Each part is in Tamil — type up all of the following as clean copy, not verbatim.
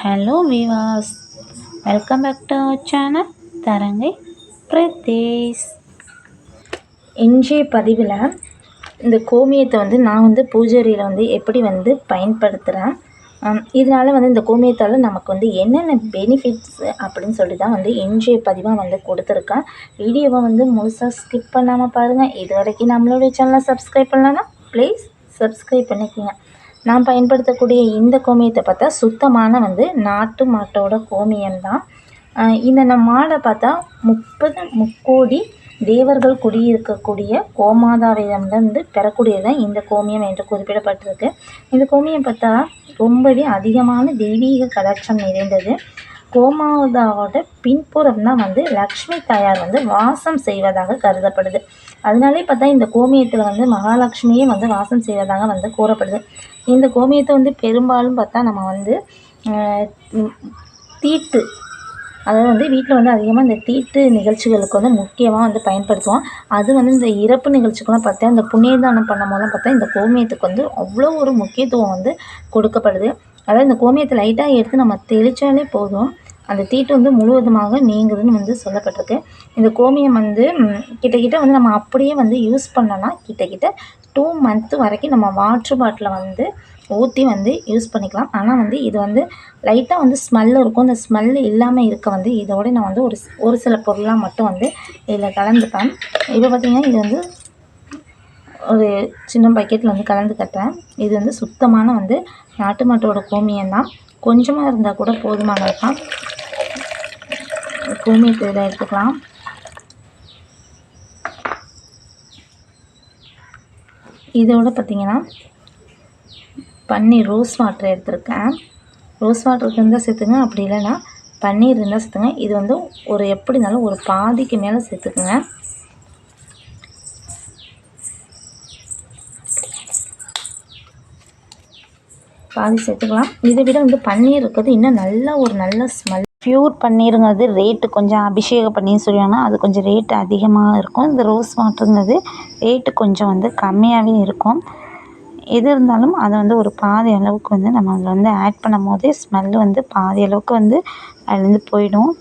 Hello Vivas, welcome back to our channel தரங்கை பிரதேஷ். இன்றைய பதிவில் இந்த கோமியத்தை நான் பூஜையில் எப்படி பயன்படுத்துகிறேன், இதனால் இந்த கோமியத்தால் நமக்கு என்னென்ன பெனிஃபிட்ஸ் அப்படின்னு சொல்லி தான் இன்றைய பதிவாக கொடுத்துருக்கேன். வீடியோவை முழுசாக ஸ்கிப் பண்ணாமல் பாருங்கள். இது வரைக்கும் நம்மளுடைய சேனலை சப்ஸ்கிரைப் பண்ணலன்னா ப்ளீஸ் சப்ஸ்கிரைப் பண்ணிக்கோங்க. நான் பயன்படுத்தக்கூடிய இந்த கோமியத்தை பார்த்தா சுத்தமான நாட்டு மாட்டோட கோமியம்தான். இந்த மாடை பார்த்தா 30 முக்கோடி தேவர்கள் குடியிருக்கக்கூடிய கோமாதாவிடமிருந்து பெறக்கூடியதான் இந்த கோமியம் என்று குறிப்பிடப்பட்டிருக்கு. இந்த கோமியம் பார்த்தா ரொம்பவே அதிகமான தெய்வீக கடாட்சம் நிறைந்தது. கோமாதாவோட பின்புறம் தான் லக்ஷ்மி தாயார் வாசம் செய்வதாக கருதப்படுது. அதனாலே பார்த்தா இந்த கோமியத்தில் மகாலட்சுமியே வாசம் செய்வதாக கூறப்படுது. இந்த கோமியத்தை பெரும்பாலும் பார்த்தா நம்ம தீட்டு, அதாவது வீட்டில் அதிகமாக இந்த தீட்டு நிகழ்ச்சிகளுக்கு முக்கியமாக பயன்படுத்துவோம். அது இந்த இறப்பு நிகழ்ச்சிக்கெலாம் பார்த்தா இந்த புண்ணியதானம் பண்ணும் போதெல்லாம் பார்த்தா இந்த கோமியத்துக்கு அவ்வளோ ஒரு முக்கியத்துவம் கொடுக்கப்படுது. அதாவது இந்த கோமியத்தை லைட்டாக எடுத்து நம்ம தெளித்தாலே போதும், அந்த தீட்டு முழுவதுமாக நீங்குதுன்னு சொல்லப்பட்டிருக்கு. இந்த கோமியம் கிட்டக்கிட்ட நம்ம அப்படியே யூஸ் பண்ணோன்னா கிட்டக்கிட்ட 2 month வரைக்கும் நம்ம வாட்டர் பாட்டிலை ஊற்றி யூஸ் பண்ணிக்கலாம். ஆனால் இது லைட்டாக ஸ்மெல் இருக்கும். இந்த ஸ்மெல் இல்லாமல் இருக்க இதோட நான் ஒரு சில பொருளாக மட்டும் இதில் கலந்துப்பேன். இப்போ பார்த்திங்கன்னா இது ஒரு சின்ன பக்கெட்டில் கலந்து கட்டுறேன். இது சுத்தமான நாட்டு மாட்டோட கோமியம் தான். கொஞ்சமாக இருந்தால் கூட போதுமானது தான். கோமியத்தை இதில் எடுத்துக்கலாம். இதோட பார்த்திங்கன்னா பன்னீர் ரோஸ் வாட்டர் எடுத்துருக்கேன். ரோஸ் வாட்டர் இருந்தால் சேர்த்துங்க, அப்படி இல்லைன்னா பன்னீர் இருந்தால் சேர்த்துங்க. இது ஒரு எப்படினாலும் ஒரு பாதிக்கு மேலே சேர்த்துக்குங்க. பாதி சேர்த்துக்கலாம். இதை விட பன்னீர் இருக்கிறது இன்னும் நல்ல ஸ்மெல். ப்யூர் பன்னீருங்கிறது ரேட்டு கொஞ்சம் அபிஷேக பன்னீர் சொல்லுவாங்கன்னா அது கொஞ்சம் ரேட்டு அதிகமாக இருக்கும். இந்த ரோஸ் வாட்டருங்கிறது ரேட்டு கொஞ்சம் கம்மியாகவே இருக்கும். எது இருந்தாலும் அதை ஒரு பாதி அளவுக்கு நம்ம அதில் ஆட் பண்ணும் போதே ஸ்மெல்லு பாதி அளவுக்கு அதுலேருந்து போயிடும்.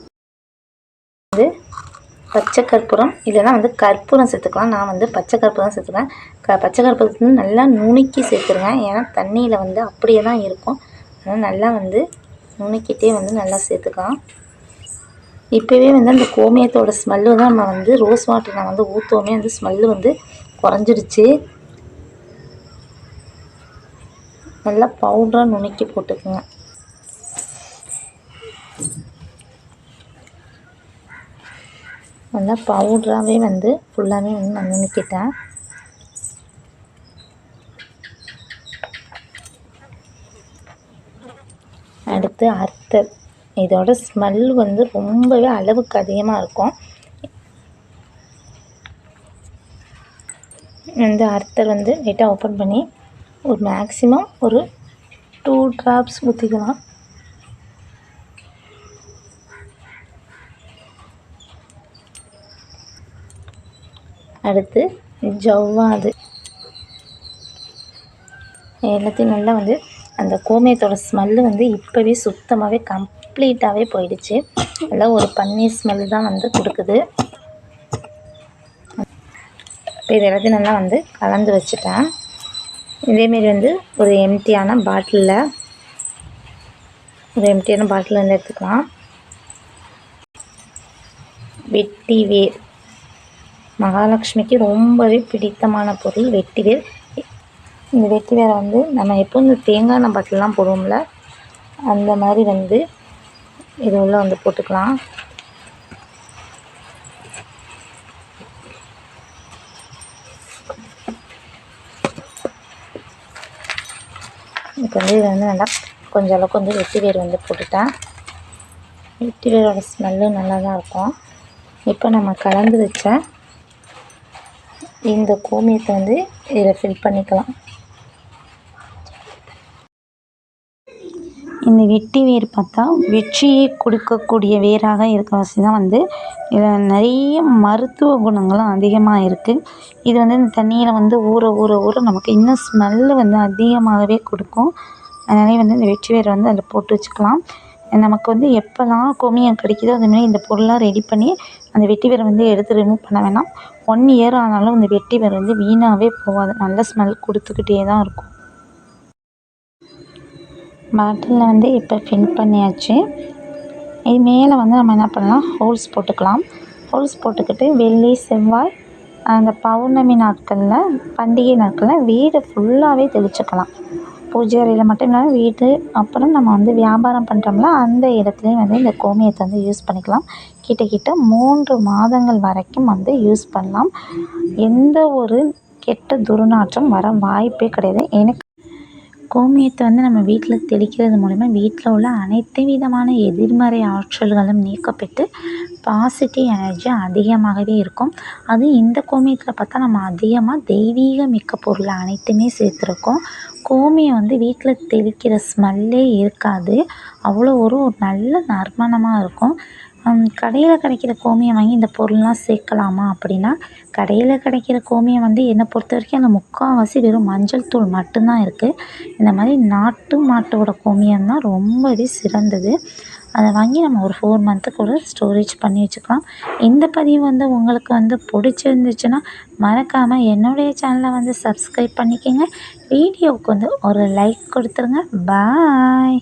பச்சை கற்பூரம் இல்லைன்னா கற்பூரம் சேர்த்துக்கலாம். நான் பச்சை கற்பூரம் சேர்த்துக்கிறேன். பச்சை கற்பூரத்தை நல்லா நுணுக்கி சேர்த்துருங்க. ஏன்னா தண்ணியில் அப்படியே தான் இருக்கும். அதனால் நல்லா நுணுக்கிட்டே நல்லா சேர்த்துக்கலாம். இப்போவே அந்த கோமியத்தோட ஸ்மெல்லு தான் நம்ம ரோஸ் வாட்டர் நான் ஊற்றுவோமே அந்த ஸ்மெல்லு குறைஞ்சிடுச்சு. நல்லா பவுடராக நுணுக்கி போட்டுக்குங்க. நல்லா பவுடராகவே ஃபுல்லாகவே நான் நுணுக்கிட்டேன். அடுத்து அர்த்தர். இதோட ஸ்மெல் ரொம்பவே அளவுக்கு அதிகமாக இருக்கும். இந்த அர்த்தர் லைட்டாக ஓப்பன் பண்ணி ஒரு மேக்ஸிமம் ஒரு 2 drops ஊற்றிக்கலாம். அடுத்து ஜவ்வாது. எல்லாத்தையும் நல்லா அந்த கோமியத்தோட ஸ்மெல்லு இப்போவே சுத்தமாகவே கம்ப்ளீட்டாகவே போயிடுச்சு. நல்லா ஒரு பன்னீர் ஸ்மெல்லு தான் கொடுக்குது. இப்போ இது எல்லாத்தையும் நல்லா கலந்து வச்சுட்டேன். இதேமாரி ஒரு எம்டியான பாட்டிலில் எடுத்துக்கலாம். வெட்டி வேர் மகாலட்சுமிக்கு ரொம்பவே பிடித்தமான பொருள் வெட்டி வேர். இந்த வெட்டி வேரை நம்ம எப்போ இந்த தேங்காய் எண்ணெய் பாட்டிலெலாம் போடுவோம்ல அந்த மாதிரி இது உள்ள போட்டுக்கலாம். இப்போ இது நல்லா கொஞ்சம் அளவுக்கு வெட்டி வேர் போட்டுட்டேன். வெட்டி வேரோட ஸ்மெல்லும் நல்லா தான் இருக்கும். இப்போ நம்ம கலந்து வச்ச இந்த கோமியத்தை இதில் ஃபில் பண்ணிக்கலாம். இந்த வெட்டி வேர் பார்த்தா வெற்றியை கொடுக்கக்கூடிய வேராக இருக்கிற வசதி தான் இதில் நிறைய மருத்துவ குணங்களும் அதிகமாக இருக்குது. இது இந்த தண்ணியில் ஊற நமக்கு இன்னும் ஸ்மெல்லு அதிகமாகவே கொடுக்கும். அதனாலே இந்த வெற்றி வேரை அதில் போட்டு வச்சுக்கலாம். நமக்கு வந்து எப்போலாம் கோமியம் கிடைக்குதோ அதுமாரி இந்த பொருள்லாம் ரெடி பண்ணி அந்த வெட்டி வேரை வந்து எடுத்து ரிமூவ் பண்ண வேணாம். 1 இயர் ஆனாலும் இந்த வெட்டி வேர் வந்து வீணாகவே போகாது. நல்ல ஸ்மெல் கொடுத்துக்கிட்டே தான் இருக்கும். பாட்டிலில் வந்து இப்போ ஃபில் பண்ணியாச்சு. இது மேலே வந்து நம்ம என்ன பண்ணலாம், ஹோல்ஸ் போட்டுக்கலாம். ஹோல்ஸ் போட்டுக்கிட்டு வெள்ளி, செவ்வாய், அந்த பௌர்ணமி நாட்களில், பண்டிகை நாட்களில் வீடு ஃபுல்லாகவே தெளிச்சுக்கலாம். பூஜை அறையில் மட்டும் இல்லாமல் வீடு, அப்புறம் நம்ம வந்து வியாபாரம் பண்ணுறோம்ல அந்த இடத்துலையும் வந்து இந்த கோமியத்தை வந்து யூஸ் பண்ணிக்கலாம். கிட்ட 3 மாதங்கள் வரைக்கும் வந்து யூஸ் பண்ணலாம். எந்த ஒரு கெட்ட துர்நாற்றம் வர வாய்ப்பே கிடையாது. எனக்கு கோமியத்தை வந்து நம்ம வீட்டில் தெளிக்கிறது மூலிமா வீட்டில் உள்ள அனைத்து விதமான எதிர்மறை ஆற்றல்களும் நீக்கப்பட்டு பாசிட்டிவ் எனர்ஜி அதிகமாகவே இருக்கும். அதுவும் இந்த கோமியத்தில் பார்த்தா நம்ம அதிகமாக தெய்வீக மிக்க பொருள் அனைத்துமே சேர்த்துருக்கோம். கோமியம் வந்து வீட்டில் தெளிக்கிற ஸ்மெல்லே இருக்காது. அவ்வளோ ஒரு நல்ல நறுமணமாக இருக்கும். கடையில் கிடைக்கிற கோமியம் வாங்கி இந்த பொருள்லாம் சேர்க்கலாமா அப்படின்னா, கடையில் கிடைக்கிற கோமியம் வந்து என்னை பொறுத்த வரைக்கும் அந்த முக்கால்வாசி வெறும் மஞ்சள் தூள் மட்டும்தான் இருக்குது. இந்த மாதிரி நாட்டு மாட்டோட கோமியம் தான் ரொம்பவே சிறந்தது. அதை வாங்கி நம்ம ஒரு 4 மந்த்துக்கு கூட ஸ்டோரேஜ் பண்ணி வச்சுக்கலாம். இந்த பதிவு வந்து உங்களுக்கு வந்து பிடிச்சிருந்துச்சுன்னா மறக்காமல் என்னுடைய சேனலை வந்து சப்ஸ்கிரைப் பண்ணிக்கோங்க. வீடியோவுக்கு வந்து ஒரு லைக் கொடுத்துருங்க. பாய்.